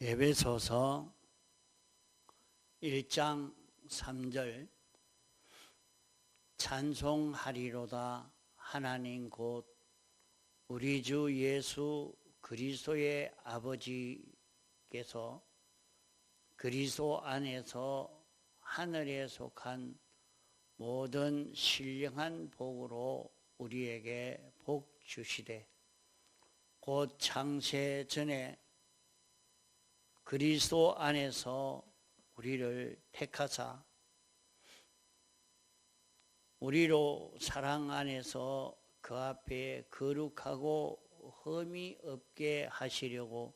에베소서 1장 3절 찬송하리로다 하나님 곧 우리 주 예수 그리스도의 아버지께서 그리스도 안에서 하늘에 속한 모든 신령한 복으로 우리에게 복 주시되 곧 창세 전에 그리스도 안에서 우리를 택하사 우리로 사랑 안에서 그 앞에 거룩하고 흠이 없게 하시려고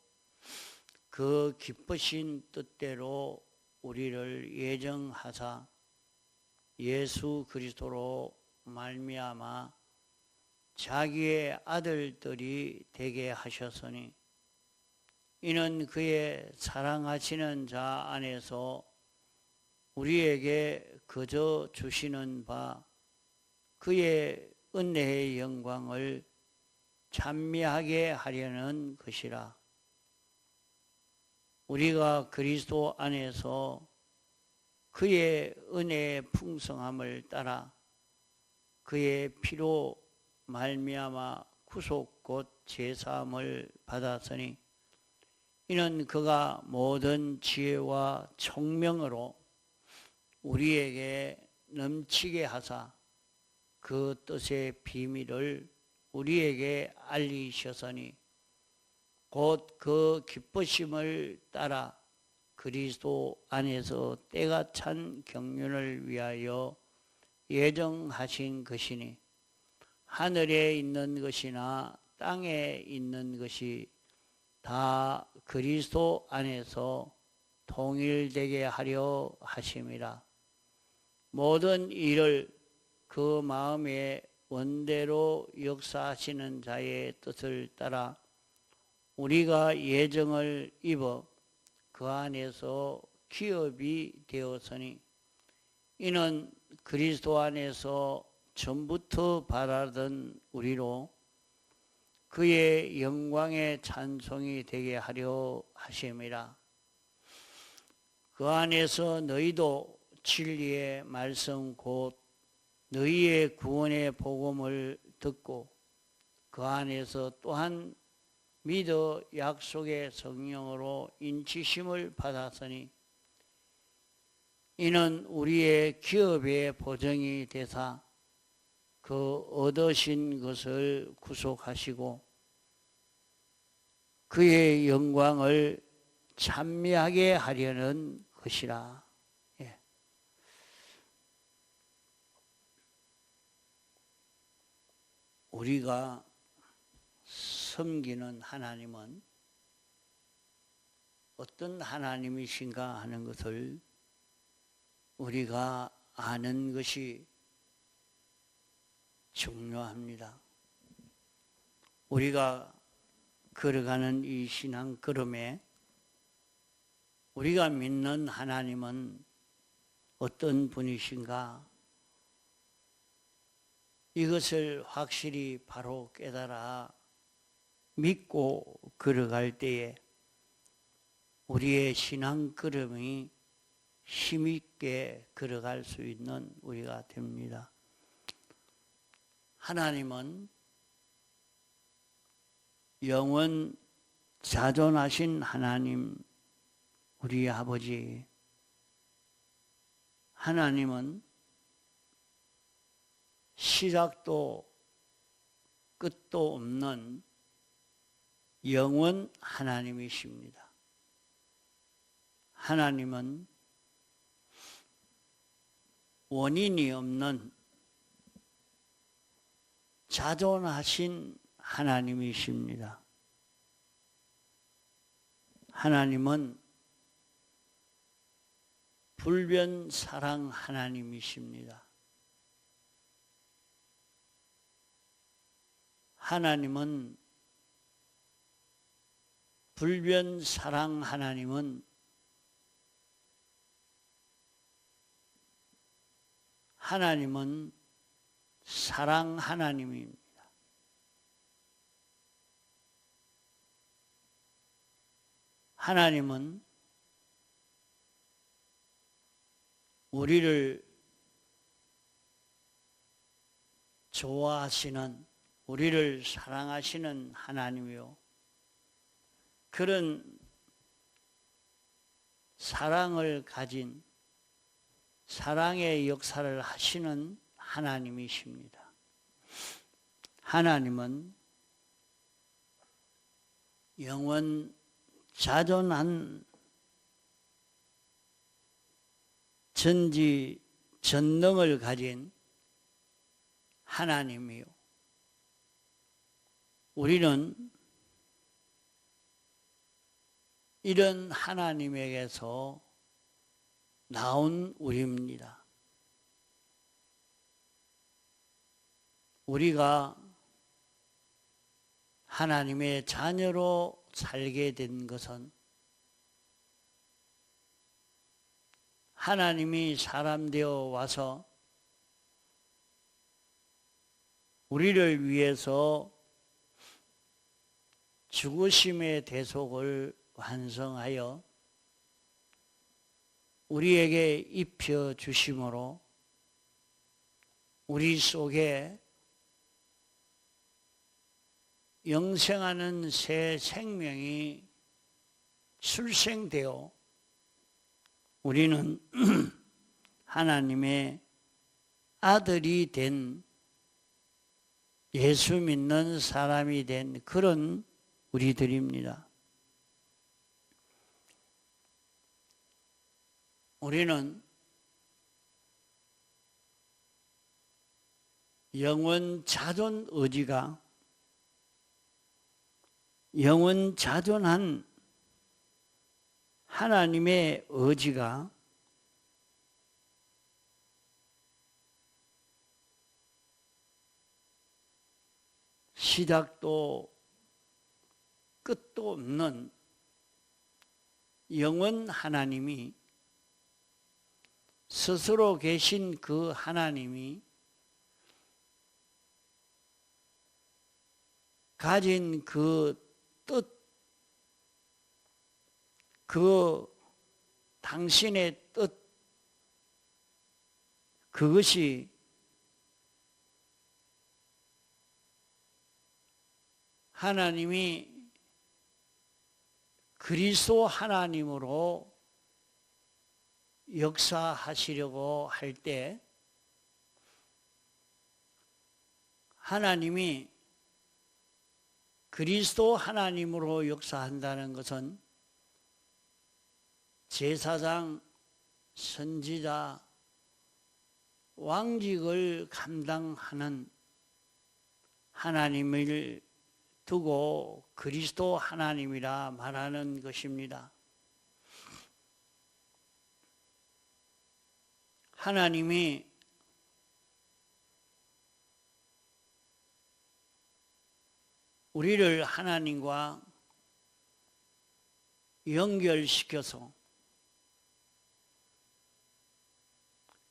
그 기쁘신 뜻대로 우리를 예정하사 예수 그리스도로 말미암아 자기의 아들들이 되게 하셨으니 이는 그의 사랑하시는 자 안에서 우리에게 거저 주시는 바 그의 은혜의 영광을 찬미하게 하려는 것이라. 우리가 그리스도 안에서 그의 은혜의 풍성함을 따라 그의 피로 말미암아 구속 곧 제사함을 받았으니 이는 그가 모든 지혜와 총명으로 우리에게 넘치게 하사 그 뜻의 비밀을 우리에게 알리셨으니 곧 그 기쁘심을 따라 그리스도 안에서 때가 찬 경륜을 위하여 예정하신 것이니 하늘에 있는 것이나 땅에 있는 것이 다 그리스도 안에서 통일되게 하려 하심이라. 모든 일을 그 마음의 원대로 역사하시는 자의 뜻을 따라 우리가 예정을 입어 그 안에서 기업이 되었으니 이는 그리스도 안에서 전부터 바라던 우리로 그의 영광의 찬송이 되게 하려 하심이라. 그 안에서 너희도 진리의 말씀 곧 너희의 구원의 복음을 듣고 그 안에서 또한 믿어 약속의 성령으로 인치심을 받았으니 이는 우리의 기업의 보증이 되사 그 얻으신 것을 구속하시고 그의 영광을 찬미하게 하려는 것이라. 예. 우리가 섬기는 하나님은 어떤 하나님이신가 하는 것을 우리가 아는 것이 중요합니다. 우리가 걸어가는 이 신앙 걸음에 우리가 믿는 하나님은 어떤 분이신가? 이것을 확실히 바로 깨달아 믿고 걸어갈 때에 우리의 신앙 걸음이 힘있게 걸어갈 수 있는 우리가 됩니다. 하나님은 영원 자존하신 하나님, 우리 아버지. 하나님은 시작도 끝도 없는 영원 하나님이십니다. 하나님은 원인이 없는 자존하신 하나님이십니다. 하나님은 불변 사랑 하나님이십니다. 하나님은 불변 사랑 하나님은 하나님은 사랑 하나님입니다. 하나님은 우리를 좋아하시는, 우리를 사랑하시는 하나님이요, 그런 사랑을 가진 사랑의 역사를 하시는 하나님이십니다. 하나님은 영원 자존한 전지 전능을 가진 하나님이요, 우리는 이런 하나님에게서 나온 우리입니다. 우리가 하나님의 자녀로 살게 된 것은 하나님이 사람 되어 와서 우리를 위해서 죽으심의 대속을 완성하여 우리에게 입혀 주심으로 우리 속에 영생하는 새 생명이 출생되어 우리는 하나님의 아들이 된, 예수 믿는 사람이 된 그런 우리들입니다. 우리는 영원 자존 의지가, 영원 자존한 하나님의 의지가 시작도 끝도 없는 영원 하나님이, 스스로 계신 그 하나님이 가진 그 뜻, 그 당신의 뜻, 그것이 하나님이 그리스도 하나님으로 역사하시려고 할 때 하나님이 그리스도 하나님으로 역사한다는 것은 제사장, 선지자, 왕직을 감당하는 하나님을 두고 그리스도 하나님이라 말하는 것입니다. 하나님이 우리를 하나님과 연결시켜서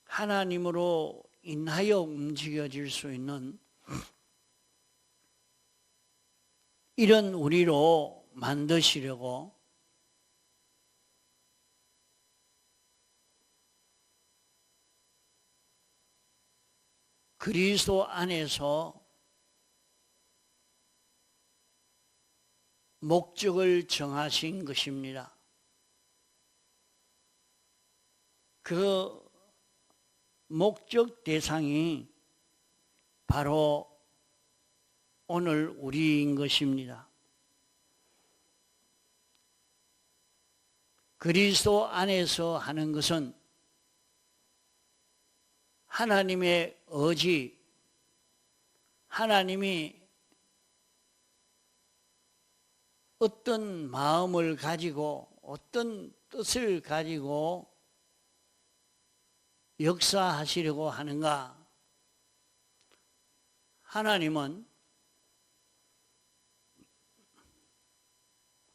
하나님으로 인하여 움직여질 수 있는 이런 우리로 만드시려고 그리스도 안에서 목적을 정하신 것입니다. 그 목적 대상이 바로 오늘 우리인 것입니다. 그리스도 안에서 하는 것은 하나님의 의지, 하나님이 어떤 마음을 가지고 어떤 뜻을 가지고 역사하시려고 하는가? 하나님은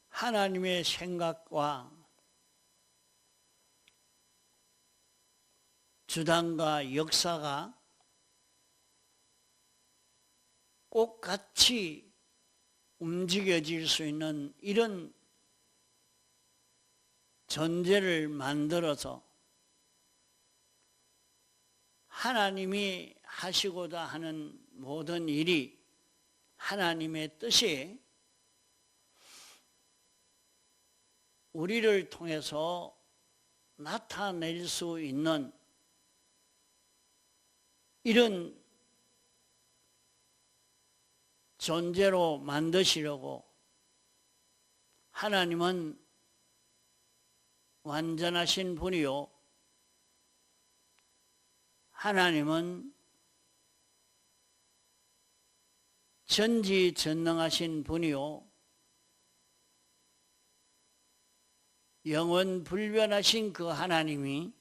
하나님의 생각과 주장과 역사가 꼭 같이 움직여질 수 있는 이런 존재를 만들어서 하나님이 하시고자 하는 모든 일이 하나님의 뜻이 우리를 통해서 나타낼 수 있는 이런 존재로 만드시려고 하나님은 완전하신 분이요, 하나님은 전지전능하신 분이요, 영원불변하신 그 하나님이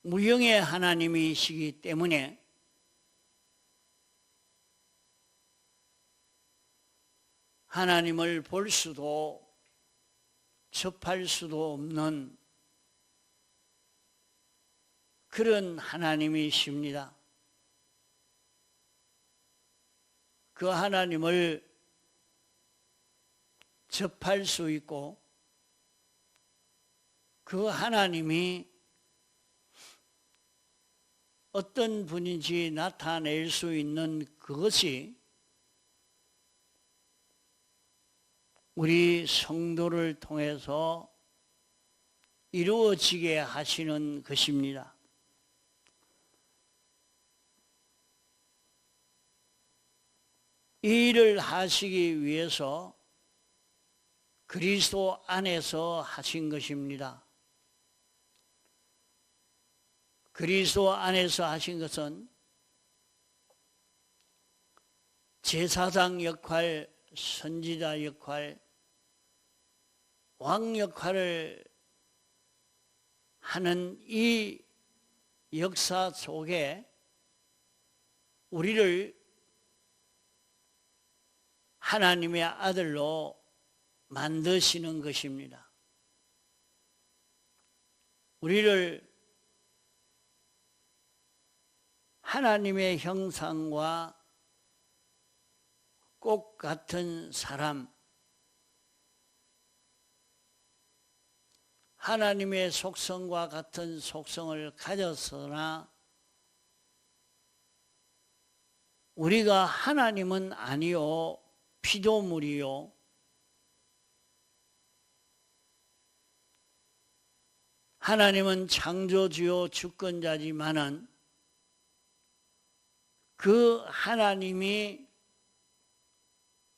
무형의 하나님이시기 때문에 하나님을 볼 수도 접할 수도 없는 그런 하나님이십니다. 그 하나님을 접할 수 있고 그 하나님이 어떤 분인지 나타낼 수 있는 그것이 우리 성도를 통해서 이루어지게 하시는 것입니다. 이 일을 하시기 위해서 그리스도 안에서 하신 것입니다. 그리스도 안에서 하신 것은 제사장 역할, 선지자 역할, 왕 역할을 하는 이 역사 속에 우리를 하나님의 아들로 만드시는 것입니다. 우리를 하나님의 형상과 꼭 같은 사람, 하나님의 속성과 같은 속성을 가졌으나 우리가 하나님은 아니요 피조물이요 하나님은 창조주요 주권자지만은 그 하나님이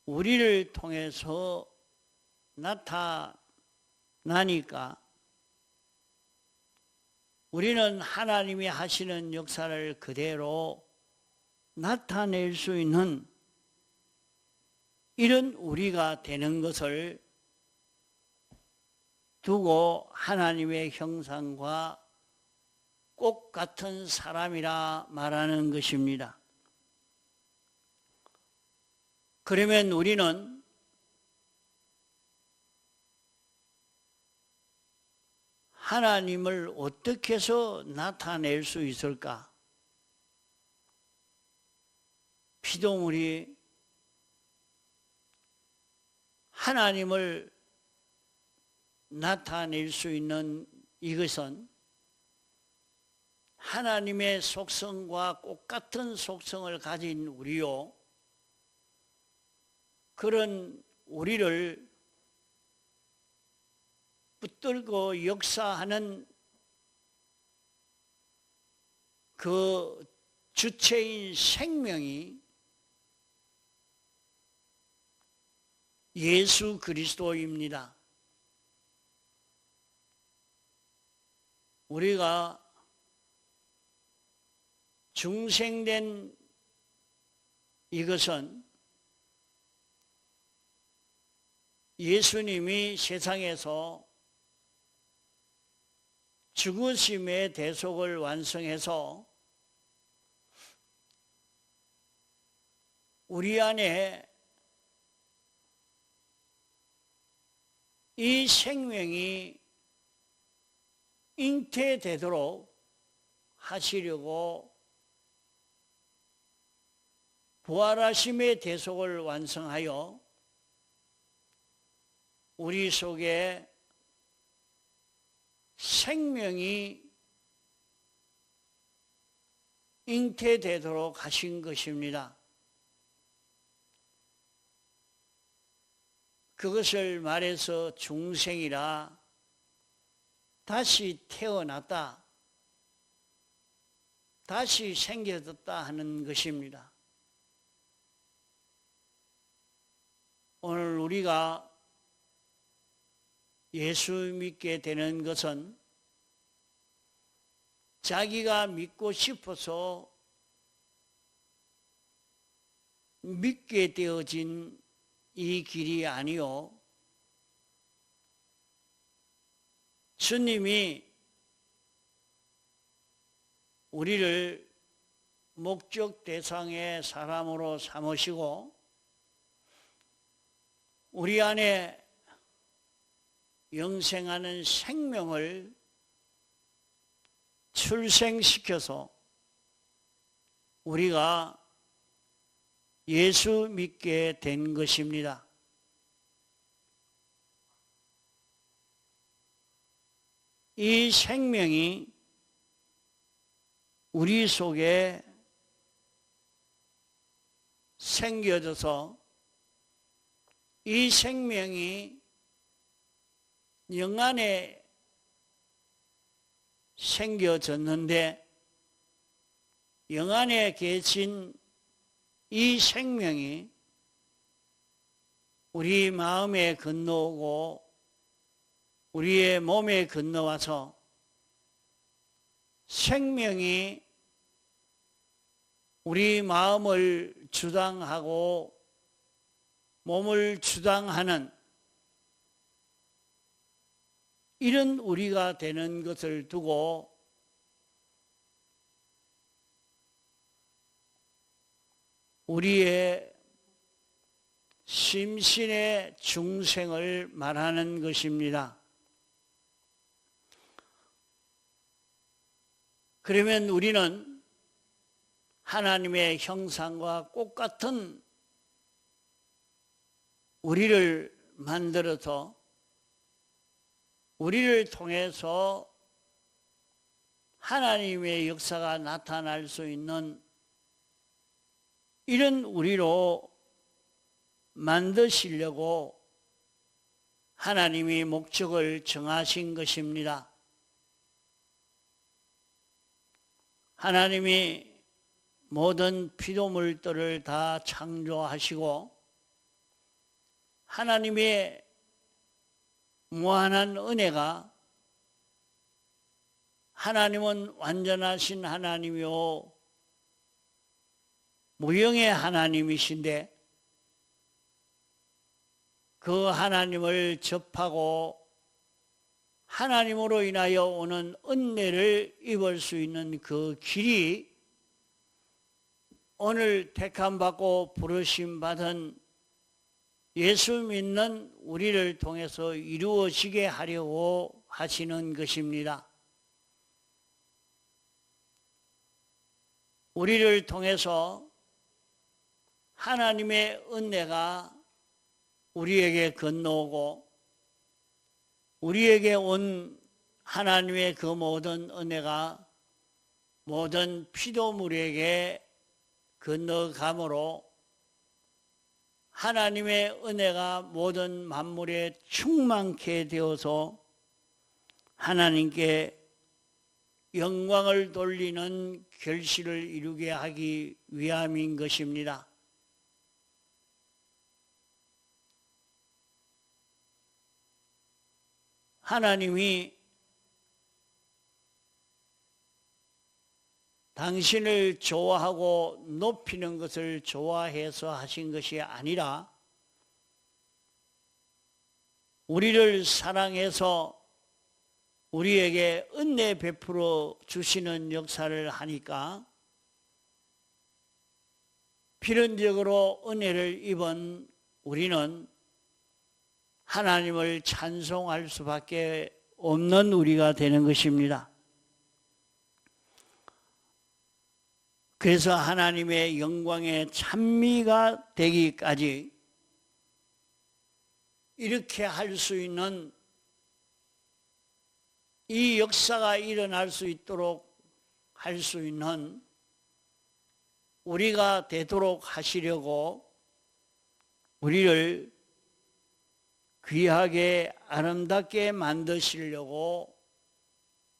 우리를 통해서 나타나니까 우리는 하나님이 하시는 역사를 그대로 나타낼 수 있는 이런 우리가 되는 것을 두고 하나님의 형상과 꼭 같은 사람이라 말하는 것입니다. 그러면 우리는 하나님을 어떻게 해서 나타낼 수 있을까? 피조물이 하나님을 나타낼 수 있는 이것은 하나님의 속성과 똑같은 속성을 가진 우리요, 그런 우리를 붙들고 역사하는 그 주체인 생명이 예수 그리스도입니다. 우리가 중생된 이것은 예수님이 세상에서 죽으심의 대속을 완성해서 우리 안에 이 생명이 잉태되도록 하시려고 부활하심의 대속을 완성하여 우리 속에 생명이 잉태되도록 하신 것입니다. 그것을 말해서 중생이라 다시 태어났다, 다시 생겨졌다 하는 것입니다. 오늘 우리가 예수 믿게 되는 것은 자기가 믿고 싶어서 믿게 되어진 이 길이 아니요, 주님이 우리를 목적 대상의 사람으로 삼으시고 우리 안에 영생하는 생명을 출생시켜서 우리가 예수 믿게 된 것입니다. 이 생명이 우리 속에 생겨져서 이 생명이 영안에 생겨졌는데, 영안에 계신 이 생명이 우리 마음에 건너오고 우리의 몸에 건너와서 생명이 우리 마음을 주장하고 몸을 주장하는 이런 우리가 되는 것을 두고 우리의 심신의 중생을 말하는 것입니다. 그러면 우리는 하나님의 형상과 똑같은 우리를 만들어서 우리를 통해서 하나님의 역사가 나타날 수 있는 이런 우리로 만드시려고 하나님이 목적을 정하신 것입니다. 하나님이 모든 피조물들을 다 창조하시고 하나님의 무한한 은혜가, 하나님은 완전하신 하나님이요 무형의 하나님이신데 그 하나님을 접하고 하나님으로 인하여 오는 은혜를 입을 수 있는 그 길이 오늘 택함받고 부르심받은 예수 믿는 우리를 통해서 이루어지게 하려고 하시는 것입니다. 우리를 통해서 하나님의 은혜가 우리에게 건너오고 우리에게 온 하나님의 그 모든 은혜가 모든 피조물에게 건너가므로 하나님의 은혜가 모든 만물에 충만케 되어서 하나님께 영광을 돌리는 결실을 이루게 하기 위함인 것입니다. 하나님이 당신을 좋아하고 높이는 것을 좋아해서 하신 것이 아니라 우리를 사랑해서 우리에게 은혜 베풀어 주시는 역사를 하니까 필연적으로 은혜를 입은 우리는 하나님을 찬송할 수밖에 없는 우리가 되는 것입니다. 그래서 하나님의 영광의 찬미가 되기까지 이렇게 할 수 있는 이 역사가 일어날 수 있도록 할 수 있는 우리가 되도록 하시려고 우리를 귀하게 아름답게 만드시려고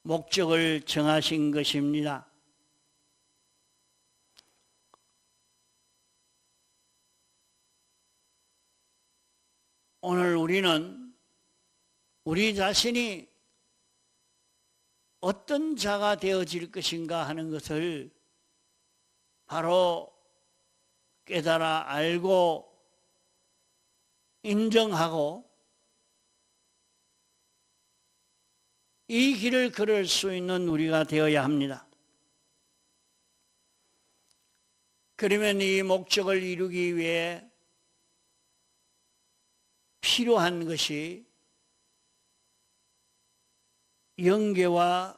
목적을 정하신 것입니다. 오늘 우리는 우리 자신이 어떤 자가 되어질 것인가 하는 것을 바로 깨달아 알고 인정하고 이 길을 걸을 수 있는 우리가 되어야 합니다. 그러면 이 목적을 이루기 위해 필요한 것이 영계와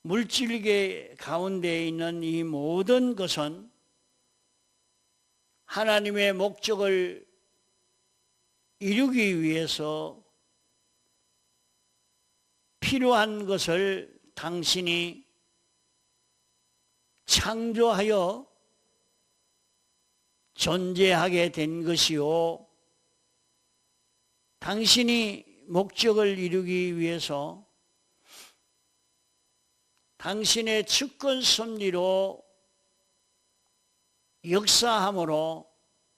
물질계 가운데 있는 이 모든 것은 하나님의 목적을 이루기 위해서 필요한 것을 당신이 창조하여 존재하게 된 것이요, 당신이 목적을 이루기 위해서 당신의 주권 섭리로 역사함으로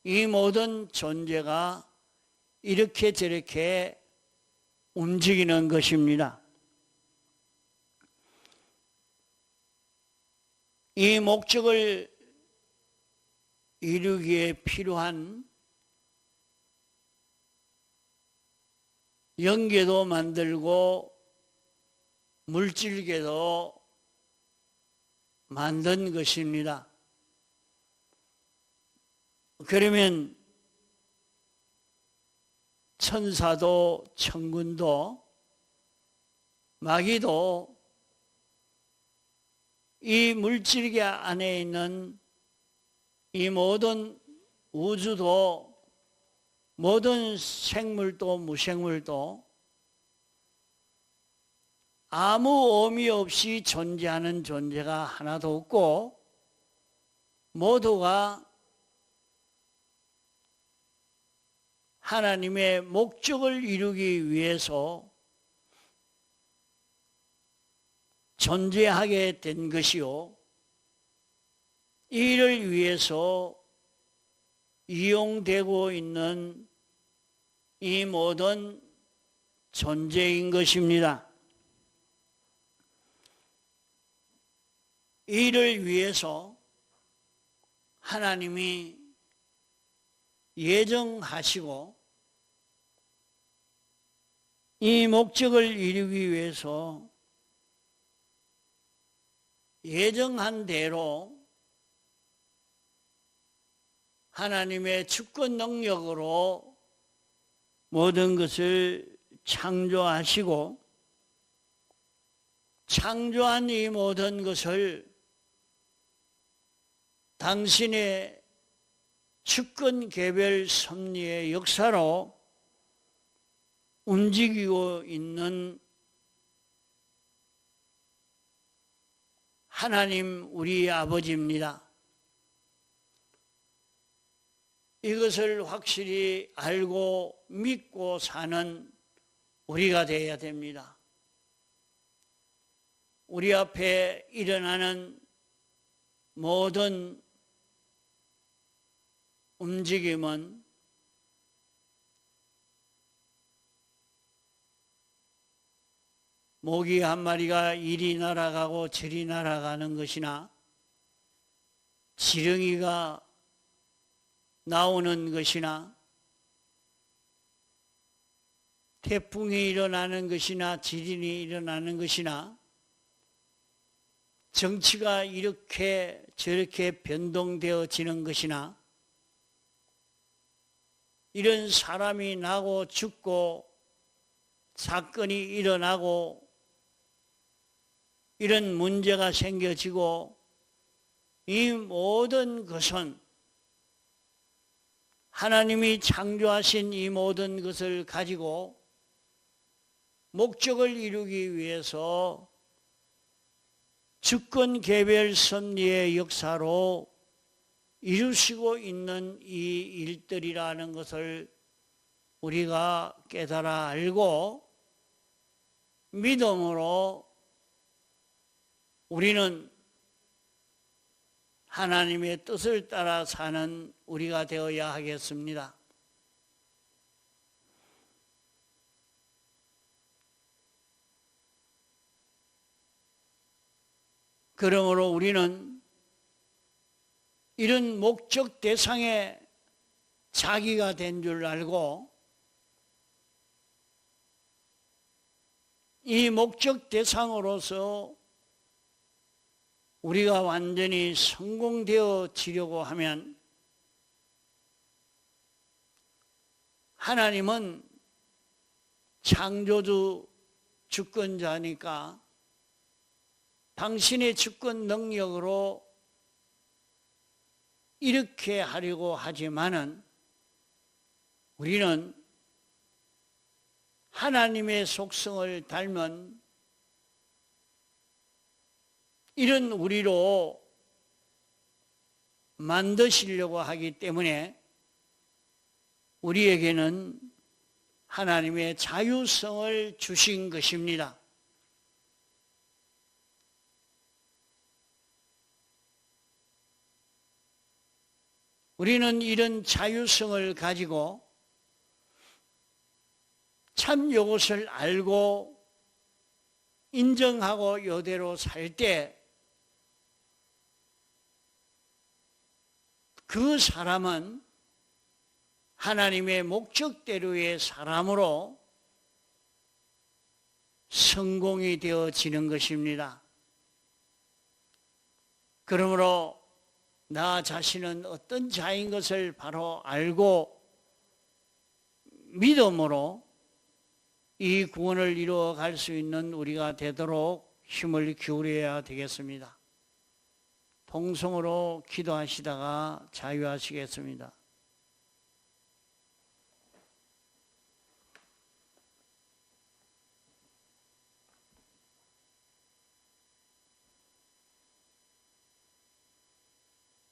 이 모든 존재가 이렇게 저렇게 움직이는 것입니다. 이 목적을 이루기에 필요한 영계도 만들고 물질계도 만든 것입니다. 그러면 천사도 천군도 마귀도 이 물질계 안에 있는 이 모든 우주도 모든 생물도 무생물도 아무 의미 없이 존재하는 존재가 하나도 없고 모두가 하나님의 목적을 이루기 위해서 존재하게 된 것이요, 이를 위해서 이용되고 있는 이 모든 존재인 것입니다. 이를 위해서 하나님이 예정하시고 이 목적을 이루기 위해서 예정한 대로 하나님의 주권 능력으로 모든 것을 창조하시고 창조한 이 모든 것을 당신의 주권 개별 섭리의 역사로 움직이고 있는 하나님 우리 아버지입니다. 이것을 확실히 알고 믿고 사는 우리가 되어야 됩니다. 우리 앞에 일어나는 모든 움직임은 모기 한 마리가 이리 날아가고 저리 날아가는 것이나 지렁이가 나오는 것이나 태풍이 일어나는 것이나 지진이 일어나는 것이나 정치가 이렇게 저렇게 변동되어지는 것이나 이런 사람이 나고 죽고 사건이 일어나고 이런 문제가 생겨지고 이 모든 것은 하나님이 창조하신 이 모든 것을 가지고 목적을 이루기 위해서 주권 개별 섭리의 역사로 이루시고 있는 이 일들이라는 것을 우리가 깨달아 알고 믿음으로 우리는 하나님의 뜻을 따라 사는 우리가 되어야 하겠습니다. 그러므로 우리는 이런 목적 대상에 자기가 된 줄 알고 이 목적 대상으로서 우리가 완전히 성공되어지려고 하면 하나님은 창조주 주권자니까 당신의 주권 능력으로 이렇게 하려고 하지만은 우리는 하나님의 속성을 닮은 이런 우리로 만드시려고 하기 때문에 우리에게는 하나님의 자유성을 주신 것입니다. 우리는 이런 자유성을 가지고 참 이것을 알고 인정하고 이대로 살 때 그 사람은 하나님의 목적대로의 사람으로 성공이 되어지는 것입니다. 그러므로 나 자신은 어떤 자인 것을 바로 알고 믿음으로 이 구원을 이루어 갈 수 있는 우리가 되도록 힘을 기울여야 되겠습니다. 통성으로 기도하시다가 자유하시겠습니다.